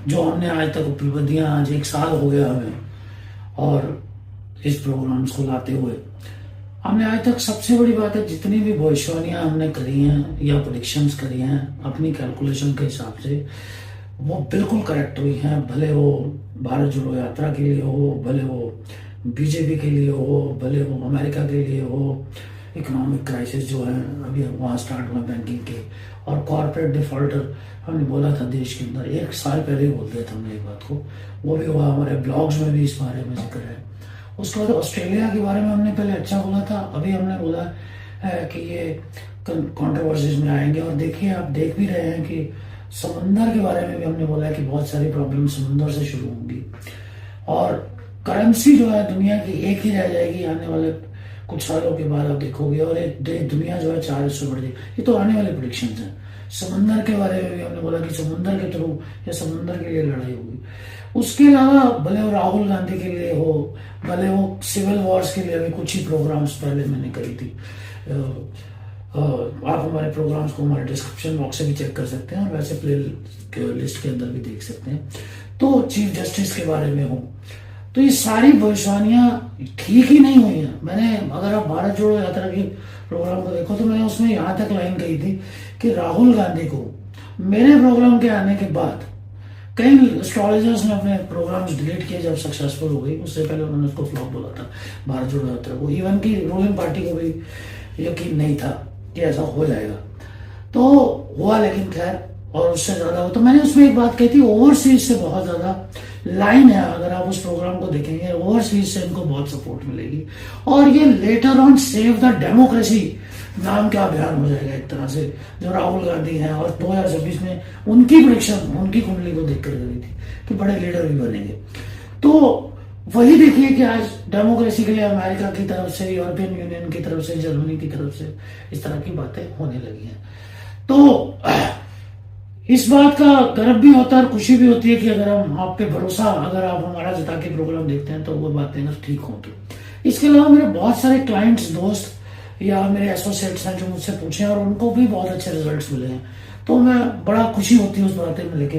जो हमने आज तक उपलब्धियां, आज 1 साल हो गया हमें और इस प्रोग्राम्स को लाते हुए, हमने आज तक सबसे बड़ी बात है जितनी भी भविष्यवाणियां हमने करी हैं या प्रोडिक्शंस करी हैं अपनी कैलकुलेशन के हिसाब से, वो बिल्कुल करेक्ट हुई हैं। भले वो भारत जोड़ो यात्रा के लिए हो, भले वो बीजेपी के लिए हो, भले वो अमेरिका के लिए हो, इकोनॉमिक क्राइसिस जो है अभी वहाँ स्टार्ट हुआ बैंकिंग के, और कॉर्पोरेट डिफॉल्टर हमने बोला था देश के अंदर 1 साल पहले ही बोल दिया था हमने एक बात को, वो भी हुआ। हमारे ब्लॉग्स में भी इस बारे में जिक्र है। उसके बाद ऑस्ट्रेलिया के बारे में हमने पहले अच्छा बोला था, अभी हमने बोला है कि ये कंट्रोवर्सीज में आएंगे। और देखिए, आप देख भी रहे हैं कि समंदर के बारे में भी हमने बोला है कि बहुत सारी प्रॉब्लम समंदर से शुरू होंगी, और करेंसी जो है दुनिया की एक ही रह जाएगी आने वाले कुछ सालों के बाद, आप देखोगे। और एक दुनिया जो है 4 हिस्सों में बढ़ जाएगी। ये तो आने वाले प्रेडिक्शन हैं। समंदर के बारे में भी हमने बोला कि समंदर के थ्रू या समंदर के लिए लड़ाई होगी। उसके अलावा भले वो राहुल गांधी के लिए हो, भले वो सिविल वॉर्स के लिए भी कुछ ही प्रोग्राम्स पहले मैंने करी थी। आप हमारे प्रोग्राम्स को हमारे डिस्क्रिप्शन बॉक्स से भी चेक कर सकते हैं, और वैसे प्ले लिस्ट के अंदर भी देख सकते हैं। तो चीफ जस्टिस के बारे में हो, तो ये सारी भविष्यवाणियां ठीक ही नहीं हुई हैं। मैंने, अगर आप भारत जोड़ो यात्रा की प्रोग्राम को देखो तो मैंने उसमें यहाँ तक लाइन कही थी कि राहुल गांधी को मेरे प्रोग्राम के आने के बाद कई एस्ट्रोलॉजर्स ने अपने प्रोग्राम्स डिलीट किए जब सक्सेसफुल हो गई। उससे पहले उन्होंने उसको फ्लॉप बोला था भारत जोड़ो यात्रा को। इवन की रूलिंग पार्टी को भी यकीन नहीं था कि ऐसा हो जाएगा, तो हुआ। लेकिन खैर, और उससे ज्यादा हो, तो मैंने उसमें एक बात कही थी, ओवरसीज से बहुत ज्यादा लाइन है। अगर आप उस प्रोग्राम को देखेंगे, ओवरसीज से इनको बहुत सपोर्ट मिलेगी, और ये later on save the democracy नाम का अभियान हो जाएगा एक तरह से, जो राहुल गांधी हैं। और 2026 में उनकी प्रेडिक्शन, उनकी कुंडली को देखकर करी थी कि बड़े लीडर भी बनेंगे। तो वही देखिए कि आज डेमोक्रेसी के लिए अमेरिका की तरफ से, यूरोपियन यूनियन की तरफ से, जर्मनी की तरफ से इस तरह की बातें होने लगी हैं। तो इस बात का गर्व भी होता है और खुशी भी होती है कि अगर हम आप पे भरोसा, अगर आप हमारा जता के प्रोग्राम देखते हैं तो वो बातें अगर ठीक हों तो। इसके अलावा मेरे बहुत सारे क्लाइंट्स, दोस्त या मेरे एसोसिएट्स हैं जो मुझसे पूछे और उनको भी बहुत अच्छे रिजल्ट्स मिले हैं, तो मैं बड़ा खुशी होती है उस बातें में लेके।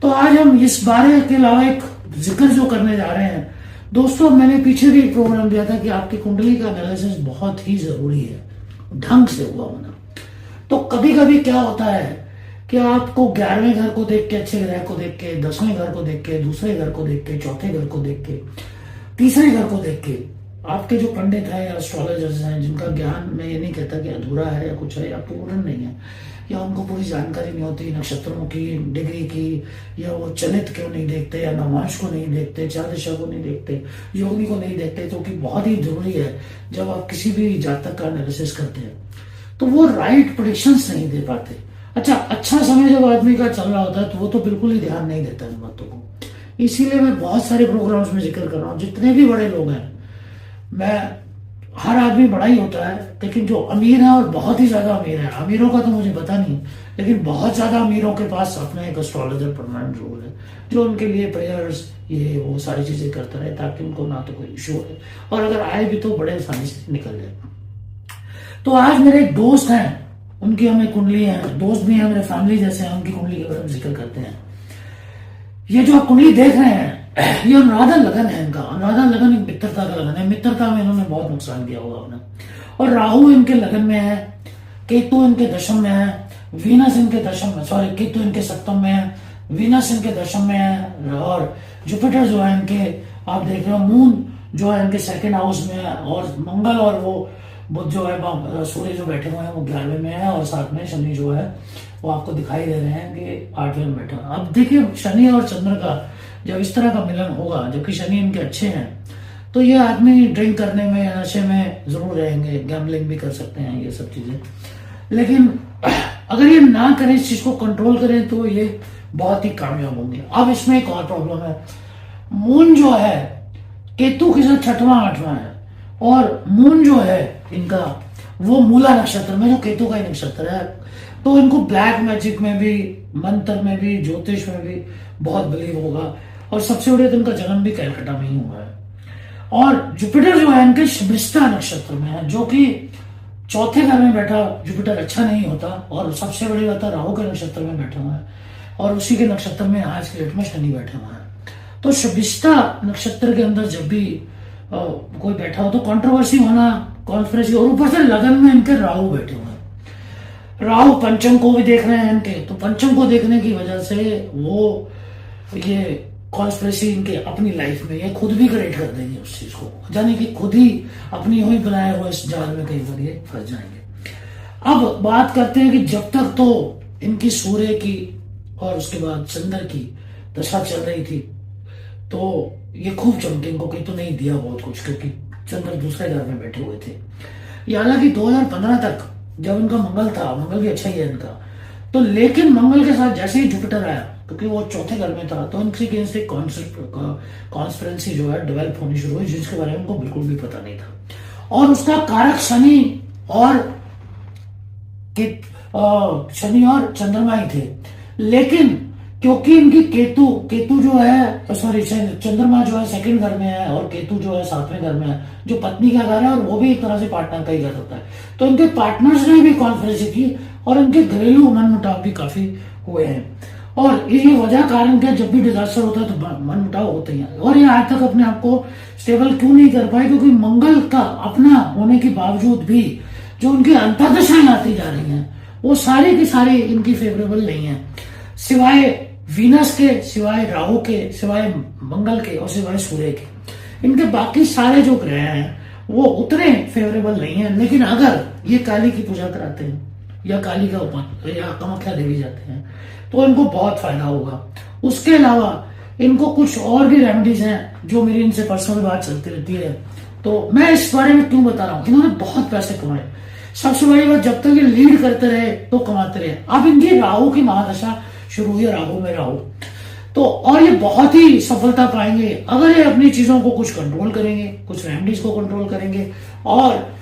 तो आज हम इस बारे के अलावा एक जिक्र जो करने जा रहे हैं दोस्तों, मैंने पीछे भी एक प्रोग्राम दिया था कि आपकी कुंडली का एनालिसिस बहुत ही जरूरी है, ढंग से हुआ होना। तो कभी कभी क्या होता है कि आपको 11वें घर को देख के, अच्छे ग्रह को देख के, 10वें घर को देख के, दूसरे घर को देख के, चौथे घर को देख के, तीसरे घर को देख के, आपके जो पंडित हैं या एस्ट्रोलॉजर्स हैं जिनका ज्ञान, मैं ये नहीं कहता कि अधूरा है या कुछ है या पूर्ण नहीं है, या उनको पूरी जानकारी नहीं होती नक्षत्रों की, डिग्री की, या वो चलित क्यों नहीं देखते, या नवांश को नहीं देखते, चार दिशा को नहीं देखते, योगी को नहीं देखते, तो कि बहुत ही जरूरी है जब आप किसी भी जातक का एनालिसिस करते हैं तो वो राइट प्रेडिक्शंस नहीं दे पाते। अच्छा समय जब आदमी का चल रहा होता है तो वो तो बिल्कुल ही ध्यान नहीं देता इन बातों को। इसीलिए मैं बहुत सारे प्रोग्राम्स में जिक्र कर रहा हूँ, जितने भी बड़े लोग हैं, मैं, हर आदमी बड़ा ही होता है, लेकिन जो अमीर है और बहुत ही ज्यादा अमीर है, अमीरों का तो मुझे पता नहीं, लेकिन बहुत ज्यादा अमीरों के पास अपना एक एस्ट्रोलॉजर परमानेंट रोल है, जो उनके लिए प्रेयर्स, ये वो सारी चीजें करता रहे ताकि उनको ना तो कोई इशू है, और अगर आए भी तो बड़े आसानी से निकल जाए। तो आज मेरे एक दोस्त हैं, उनकी हमें कुंडली है, दोस्त भी हैं, मेरे फैमिली जैसे हैं, उनकी कुंडली का हम जिक्र करते हैं। ये जो आप कुंडली देख रहे हैं, ये अनुराधा लगन है इनका। अनुराधा लगन एक मित्रता का लगन है, मित्रता में इन्होंने बहुत नुकसान किया होगा अपना। और राहु इनके लगन में है, केतु इनके दशम में है, वीनस इनके दशम में, सॉरी, केतु इनके सप्तम में है, वीनस इनके दशम में है, और जुपिटर जो है इनके, आप देख रहे हो, मून जो है इनके 2nd हाउस में है, और मंगल और वो बुध जो है, सूर्य जो बैठे हुए हैं वो 11वें में है, और साथ में शनि जो है वो आपको दिखाई दे रहे हैं कि 8वें में बैठा। अब देखिए, शनि और चंद्र का जब इस तरह का मिलन होगा, जबकि शनि इनके अच्छे हैं, तो ये आदमी ड्रिंक करने में या नशे में जरूर रहेंगे, गैम्बलिंग भी कर सकते हैं, ये सब चीजें। लेकिन अगर ये ना करें, इस चीज को कंट्रोल करें, तो ये बहुत ही कामयाब होंगे। अब इसमें एक और प्रॉब्लम है, मून जो है केतु के साथ 6वां 8वां है, और मून जो है इनका वो मूला नक्षत्र में, जो केतु का ही नक्षत्र है, तो इनको ब्लैक मैजिक में भी, मंत्र में भी, ज्योतिष में भी बहुत बिलीव होगा। और सबसे बड़े तो इनका जन्म भी कैलकाटा में ही हुआ है। और जुपिटर जो है इनके शमिष्ठा नक्षत्र में है, जो कि 4थे घर में बैठा जुपिटर अच्छा नहीं होता, और सबसे बड़ी बात है राहु के नक्षत्र में बैठा हुआ है। और उसी के नक्षत्र में आज के डेट में शनि बैठे हुए हैं। तो शबिष्टा नक्षत्र के अंदर जब भी कोई बैठा हो तो कंट्रोवर्सी होना, कॉन्फ्रेंसी, और ऊपर से लगन में इनके राहु बैठे हुए हैं। राहु पंचम को भी देख रहे हैं इनके, तो पंचम को देखने की वजह से वो ये कॉन्स्पिरेसी इनके अपनी लाइफ में ये खुद भी क्रिएट कर देंगे उस चीज को, यानी कि खुद ही अपनी हुई बनाए हुए इस जाल में कई बार ये फंस जाएंगे। अब बात करते हैं कि जब तक तो इनकी सूर्य की और उसके बाद चंद्र की दशा चल रही थी तो ये खूब चमके, इनको कहीं तो नहीं दिया बहुत कुछ, क्योंकि चंद्र दूसरे घर में बैठे हुए थे। हालांकि 2015 तक जब इनका मंगल था, मंगल भी अच्छा ही है इनका, तो लेकिन मंगल के साथ जैसे ही जुपिटर आया, क्योंकि वो चौथे घर में था, तो इनकी अगेंस्ट एक कॉन्स्पिरेंसी जो है डेवलप होनी शुरू हुई, जिसके बारे में उनको बिल्कुल भी पता नहीं था। और उसका कारक शनि और चंद्रमा ही थे। लेकिन क्योंकि इनकी केतु जो है, सॉरी, चंद्रमा जो है सेकंड घर में है और केतु जो है 7वें घर में है, जो पत्नी का घर है, और वो भी एक तरह से पार्टनर का ही घर होता है। तो इनके पार्टनर्स ने भी कॉन्फ्रेंस की और इनके घरेलू मनमुटाव भी काफी हुए हैं। और ये वजह कारण क्या, जब भी डिजास्टर होता है तो मनमुटाव होते हैं। और ये आज तक अपने आप को स्टेबल क्यों नहीं कर पाए, क्योंकि मंगल का अपना होने के बावजूद भी जो उनकी अंतर्दशाएं आती जा रही हैं वो सारी की सारी इनकी फेवरेबल नहीं है, सिवाय वीनस के, सिवाय राहु के, सिवाय मंगल के और सिवाय सूर्य के। इनके बाकी सारे जो ग्रह हैं वो उतने फेवरेबल नहीं है। लेकिन अगर ये काली की पूजा कराते हैं या काली का या कामाख्या देवी जाते हैं तो इनको बहुत फायदा होगा। उसके अलावा इनको कुछ और भी रेमेडीज हैं जो मेरी इनसे पर्सनल बात चलती रहती है, तो मैं इस बारे में क्यों बता रहा हूं। इन्होंने बहुत पैसे कमाए, सबसे बड़ी बात, जब तक ये लीड करते रहे तो कमाते रहे। अब इनकी राहु की महादशा शुरू हुई है, राहु में राहु, तो और ये बहुत ही सफलता पाएंगे अगर ये अपनी चीजों को कुछ कंट्रोल करेंगे, कुछ रेमेडीज को कंट्रोल करेंगे, और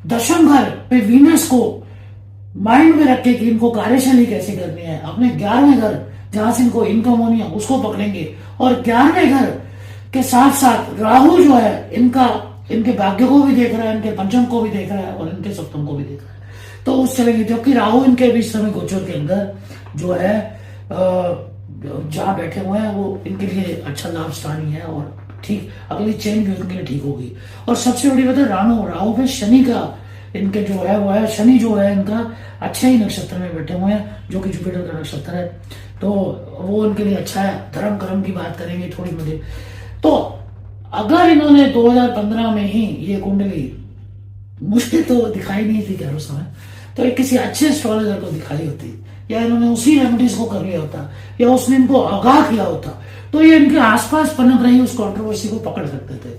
दशम घर पे वीनस को माइंड में रख के कि इनको कार्यशैली कैसे करनी है। अपने 11वें घर जहां से इनको इनकम होनी है उसको पकड़ेंगे, और 11वें घर के साथ साथ राहु जो है इनके भाग्य को भी देख रहा है, इनके पंचम को भी देख रहा है और इनके सप्तम को भी देख रहा है, तो उस चलेंगे। क्योंकि राहु इनके बीच समय गोचर के अंदर जो है जहां बैठे हुए हैं वो इनके लिए अच्छा लाभ स्थान ही है, और ठीक अगली चेन भी उनके लिए ठीक होगी। और सबसे बड़ी बात है, राहु पे शनि का इनके जो है वो है, शनि जो है इनका अच्छे ही नक्षत्र में बैठे हुए हैं, जो कि जुपिटर का नक्षत्र है, तो वो उनके लिए अच्छा है। धर्म कर्म की बात करेंगे थोड़ी मुझे, तो अगर इन्होंने 2015 में ही ये कुंडली, मुझे तो दिखाई नहीं थी क्या उस समय, तो एक किसी अच्छे एस्ट्रोलॉजर को दिखाई होती, या इन्होंने उसी रेमेडीज को कर लिया होता, या उसने इनको आगाह किया होता, तो ये इनके आसपास पनप रही उस कंट्रोवर्सी को पकड़ सकते थे,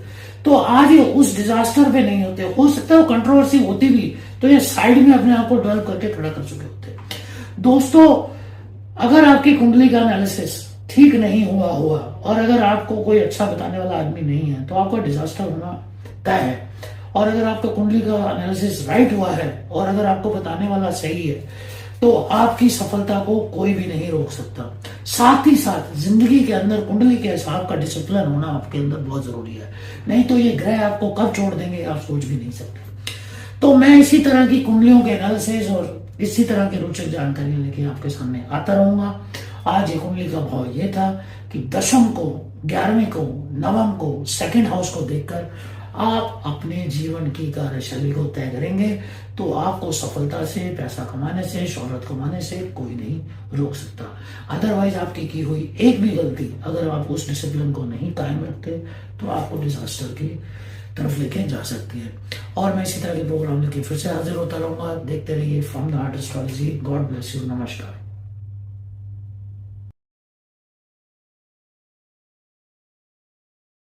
तो आज ये उस डिजास्टर पे नहीं होते। हो सकता है वो कंट्रोवर्सी होती भी तो ये साइड में अपने आप को डेवलप करके खड़ा कर चुके होते। दोस्तों, अगर आपकी कुंडली का एनालिसिस ठीक नहीं हुआ और अगर आपको कोई अच्छा बताने वाला आदमी नहीं है तो आपका डिजास्टर होना तय है। और अगर आपका कुंडली का एनालिसिस राइट हुआ है और अगर आपको बताने वाला सही है तो आपकी सफलता को कोई भी नहीं रोक सकता। साथ ही साथ जिंदगी के अंदर कुंडली के हिसाब का डिसिप्लिन होना आपके अंदर बहुत जरूरी है, नहीं तो ये ग्रह आपको कब छोड़ देंगे आप सोच भी नहीं सकते। तो मैं इसी तरह की कुंडलियों के एनालिसिस और इसी तरह की रोचक जानकारी लेके आपके सामने आता रहूंगा। आज ये कुंडली का भाव ये था कि दशम को, 11वें को, नवम को, सेकंड हाउस को देखकर आप अपने जीवन की कार्यशैली को तय करेंगे तो आपको सफलता से, पैसा कमाने से, शोहरत कमाने से कोई नहीं रोक सकता। अदरवाइज आपकी की हुई एक भी गलती अगर आप उस डिसिप्लिन को नहीं कायम रखते तो आपको डिजास्टर की तरफ लेके जा सकती है। और मैं इसी तरह के प्रोग्राम लेके फिर से हाजिर होता रहूंगा। देखते रहिए from the art astrology. God bless you. नमस्कार।